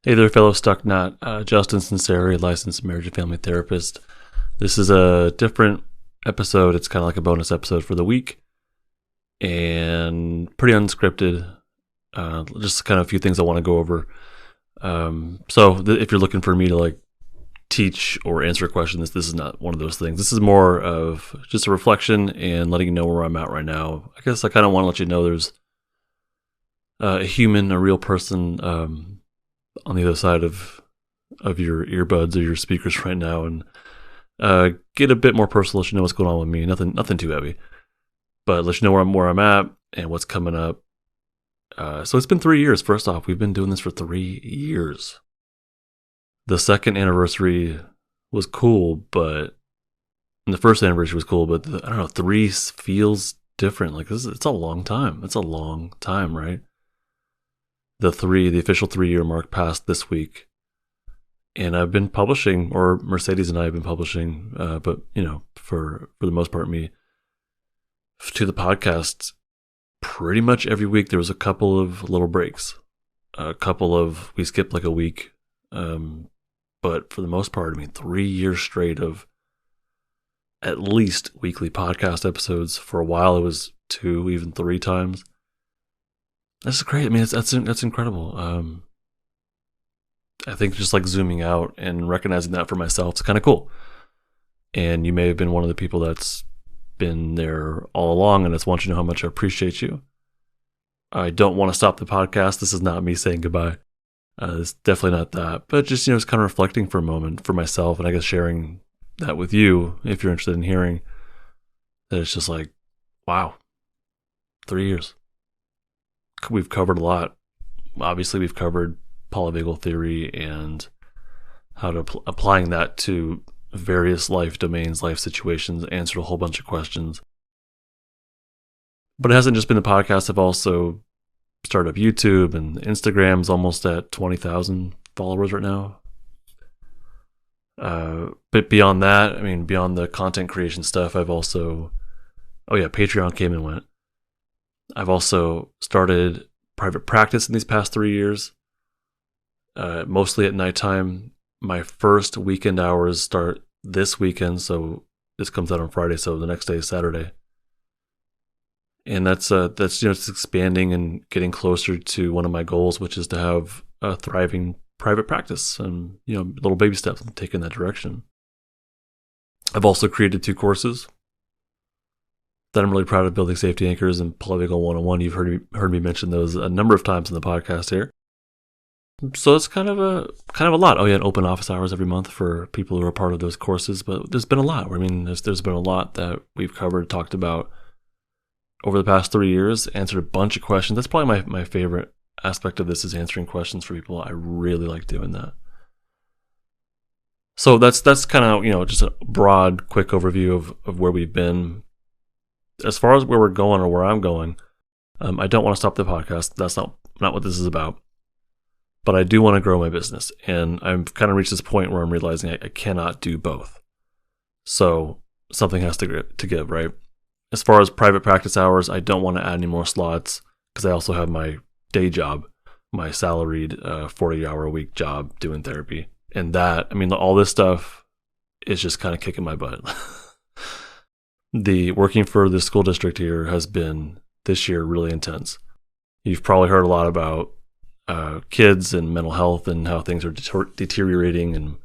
Hey there, fellow Stuck Knot. Justin Sunseri, licensed marriage and family therapist. This is a different episode. It's kind of like a bonus episode for the week and pretty unscripted. Just kind of a few things I want to go over. If you're looking for me to like teach or answer a question, this is not one of those things. This is more of just a reflection and letting you know where I'm at right now. I guess I kind of want to let you know there's a human, a real person on the other side of your earbuds or your speakers right now, and get a bit more personal, let you know what's going on with me. Nothing too heavy, but let you know where I'm at and what's coming up. So it's been 3 years. First off, we've been doing this for 3 years. The second anniversary was cool, and the first anniversary was cool, but I don't know, 3 feels different. Like it's a long time. It's a long time, right? The official 3-year mark passed this week, and I've been publishing, or Mercedes and I have been publishing, but for the most part, me to the podcast pretty much every week. There was a couple of little breaks, we skipped like a week, but for the most part, 3 years straight of at least weekly podcast episodes. For a while, it was 2, even 3 times. That's great. That's incredible. I think just like zooming out and recognizing that for myself is kind of cool. And you may have been one of the people that's been there all along, and I just want you to know how much I appreciate you. I don't want to stop the podcast. This is not me saying goodbye. It's definitely not that. But just, it's kind of reflecting for a moment for myself, and I guess sharing that with you if you're interested in hearing that. It's just like, wow, 3 years. We've covered a lot. Obviously, we've covered polyvagal theory and how to applying that to various life domains, life situations, answered a whole bunch of questions. But it hasn't just been the podcast. I've also started up YouTube, and Instagram's almost at 20,000 followers right now. But beyond that, beyond the content creation stuff, I've also, Patreon came and went. I've also started private practice in these past 3 years, mostly at nighttime. My first weekend hours start this weekend, so this comes out on Friday, so the next day is Saturday. And that's it's expanding and getting closer to one of my goals, which is to have a thriving private practice, and little baby steps and take in that direction. I've also created 2 courses that I'm really proud of: Building Safety Anchors and Polyvagal 101. You've heard me mention those a number of times in the podcast here. So it's kind of a lot. Oh yeah, and open office hours every month for people who are part of those courses. But there's been a lot. There's been a lot that we've covered, talked about over the past 3 years. Answered a bunch of questions. That's probably my favorite aspect of this, is answering questions for people. I really like doing that. So that's kind of just a broad, quick overview of where we've been. As far as where we're going, or where I'm going, I don't want to stop the podcast. That's not what this is about. But I do want to grow my business, and I've kind of reached this point where I'm realizing I cannot do both. So something has to give, right? As far as private practice hours, I don't want to add any more slots, because I also have my day job, my salaried 40-hour-a-week job doing therapy. And that, all this stuff is just kind of kicking my butt. The working for the school district here has been, this year, really intense. You've probably heard a lot about kids and mental health and how things are deteriorating, and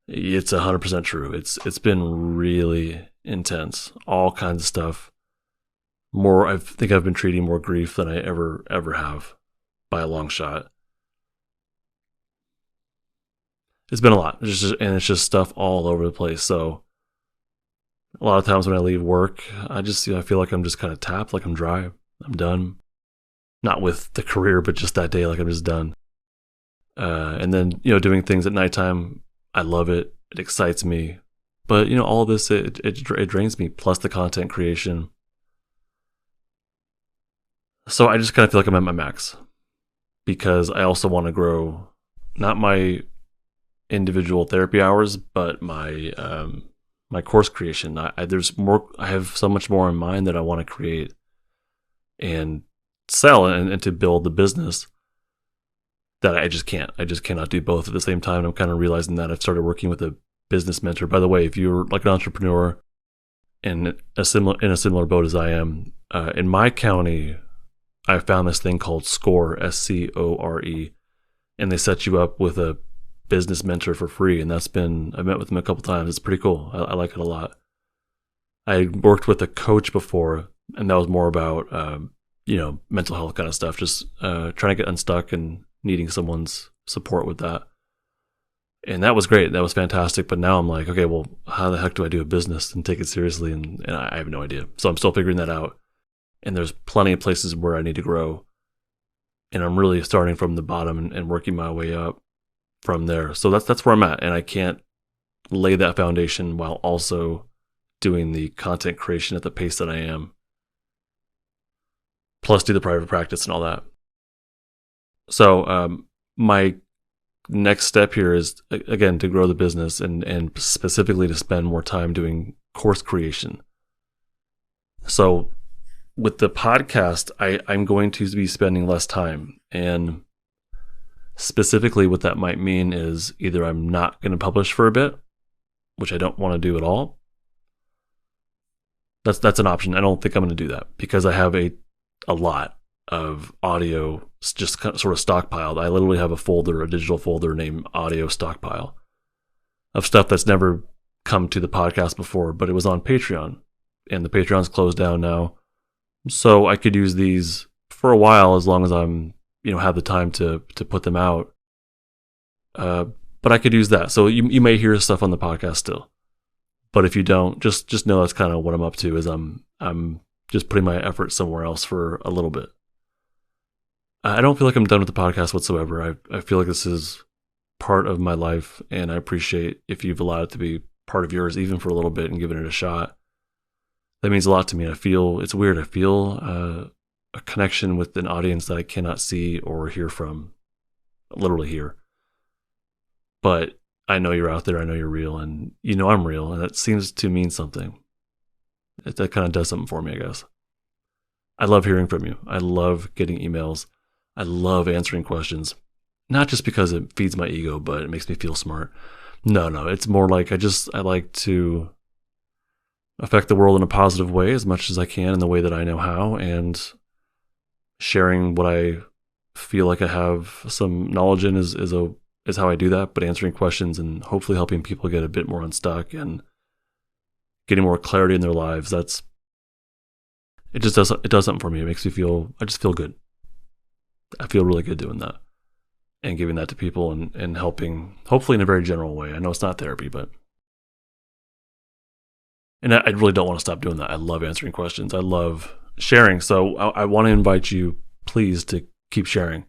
it's 100% true. It's been really intense. All kinds of stuff. I think I've been treating more grief than I ever have, by a long shot. It's been a lot, it's just stuff all over the place. So a lot of times when I leave work, I just I feel like I'm just kind of tapped, like I'm dry, I'm done. Not with the career, but just that day, like I'm just done. And then doing things at nighttime, I love it. It excites me. But all of this, it drains me. Plus the content creation. So I just kind of feel like I'm at my max, because I also want to grow, not my individual therapy hours, but my course creation. There's more. I have so much more in mind that I want to create and sell, and to build the business. that I just can't. I just cannot do both at the same time. And I'm kind of realizing that. I've started working with a business mentor. By the way, if you're like an entrepreneur in a similar boat as I am, in my county, I found this thing called SCORE, SCORE, and they set you up with a business mentor for free. And I've met with them a couple times. It's pretty cool. I like it a lot. I worked with a coach before, and that was more about, mental health kind of stuff, just trying to get unstuck and needing someone's support with that. And that was great. That was fantastic. But now I'm like, okay, well, how the heck do I do a business and take it seriously? And I have no idea. So I'm still figuring that out. And there's plenty of places where I need to grow. And I'm really starting from the bottom and working my way up from there. So that's where I'm at. And I can't lay that foundation while also doing the content creation at the pace that I am. Plus do the private practice and all that. So my next step here is, again, to grow the business and specifically to spend more time doing course creation. So with the podcast, I'm going to be spending less time. And specifically what that might mean is either I'm not going to publish for a bit, which I don't want to do at all. That's an option. I don't think I'm going to do that because I have a lot of audio just kind of sort of stockpiled. I literally have a digital folder named Audio Stockpile of stuff that's never come to the podcast before, but it was on Patreon, and the Patreon's closed down now. So I could use these for a while as long as I'm, have the time to put them out. But I could use that. So you may hear stuff on the podcast still. But if you don't, just know that's kind of what I'm up to. Is I'm just putting my effort somewhere else for a little bit. I don't feel like I'm done with the podcast whatsoever. I feel like this is part of my life, and I appreciate if you've allowed it to be part of yours, even for a little bit, and given it a shot. That means a lot to me. It's weird. I feel a connection with an audience that I cannot see or hear from, literally hear. But I know you're out there. I know you're real, and I'm real, and that seems to mean something. That kind of does something for me, I guess. I love hearing from you. I love getting emails. I love answering questions. Not just because it feeds my ego, but it makes me feel smart. No, it's more like I like to affect the world in a positive way as much as I can in the way that I know how, and sharing what I feel like I have some knowledge in is how I do that. But answering questions and hopefully helping people get a bit more unstuck and getting more clarity in their lives, it does something for me. It makes me I just feel good. I feel really good doing that and giving that to people and helping, hopefully in a very general way. I know it's not therapy, and I really don't want to stop doing that. I love answering questions. I love sharing. So I want to invite you, please, to keep sharing.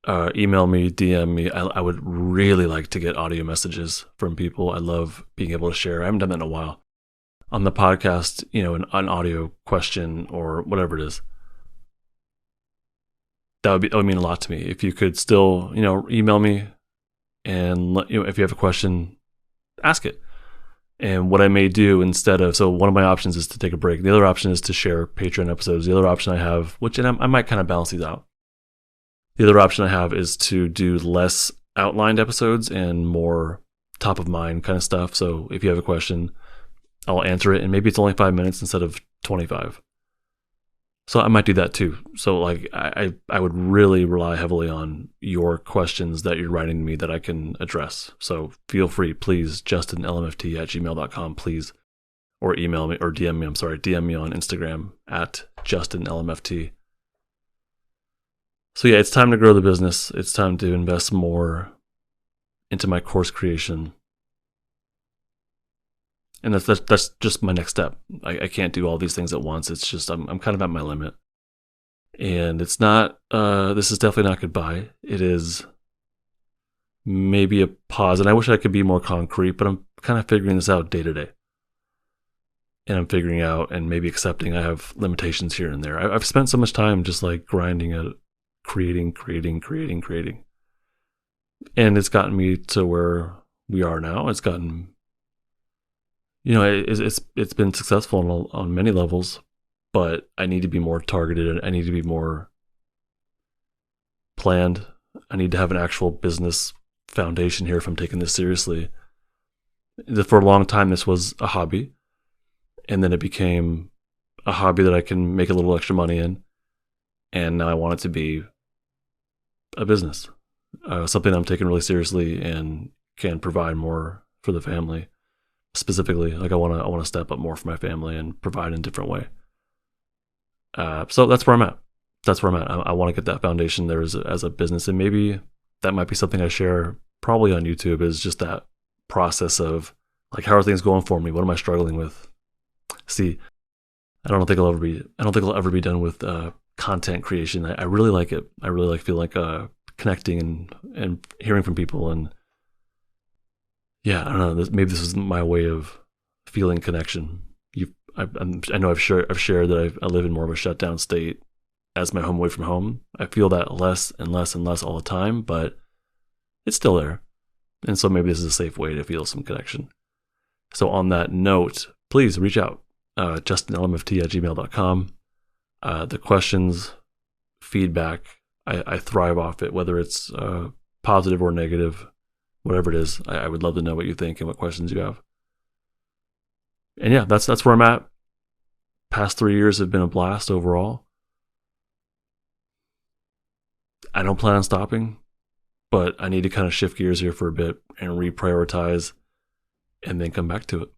Email me, DM me. I would really like to get audio messages from people. I love being able to share. I haven't done that in a while. On the podcast, an audio question or whatever it is. That would mean a lot to me. If you could still, email me and if you have a question, ask it. And what I may do so one of my options is to take a break. The other option is to share Patreon episodes. The other option I have, I might kind of balance these out. The other option I have is to do less outlined episodes and more top of mind kind of stuff. So if you have a question, I'll answer it, and maybe it's only 5 minutes instead of 25. So I might do that too. So like I would really rely heavily on your questions that you're writing to me that I can address. So feel free, please, justinlmft@gmail.com, please, or email me or DM me. DM me on Instagram @justinlmft. So yeah, it's time to grow the business. It's time to invest more into my course creation. And that's just my next step. I can't do all these things at once. It's just I'm kind of at my limit. And it's not, this is definitely not goodbye. It is maybe a pause. And I wish I could be more concrete, but I'm kind of figuring this out day to day. And I'm figuring out and maybe accepting I have limitations here and there. I've spent so much time just like grinding at creating. And it's gotten me to where we are now. It's gotten, it's been successful on many levels, but I need to be more targeted. I need to be more planned. I need to have an actual business foundation here if I'm taking this seriously. For a long time, this was a hobby, and then it became a hobby that I can make a little extra money in, and now I want it to be a business, something I'm taking really seriously and can provide more for the family. Specifically, like I want to step up more for my family and provide in a different way. So that's where I'm at. I want to get that foundation there as a business, and maybe that might be something I share probably on YouTube, is just that process of like, how are things going for me? What am I struggling with? See, I don't think I'll ever be done with content creation. I really like it. I really feel like connecting and hearing from people, and yeah, I don't know. Maybe this is my way of feeling connection. I know I've shared that I live in more of a shutdown state as my home away from home. I feel that less and less and less all the time, but it's still there. And so maybe this is a safe way to feel some connection. So on that note, please reach out, justinlmft@gmail.com. The questions, feedback, I thrive off it, whether it's positive or negative, whatever it is. I would love to know what you think and what questions you have. And yeah, that's where I'm at. Past 3 years have been a blast overall. I don't plan on stopping, but I need to kind of shift gears here for a bit and reprioritize and then come back to it.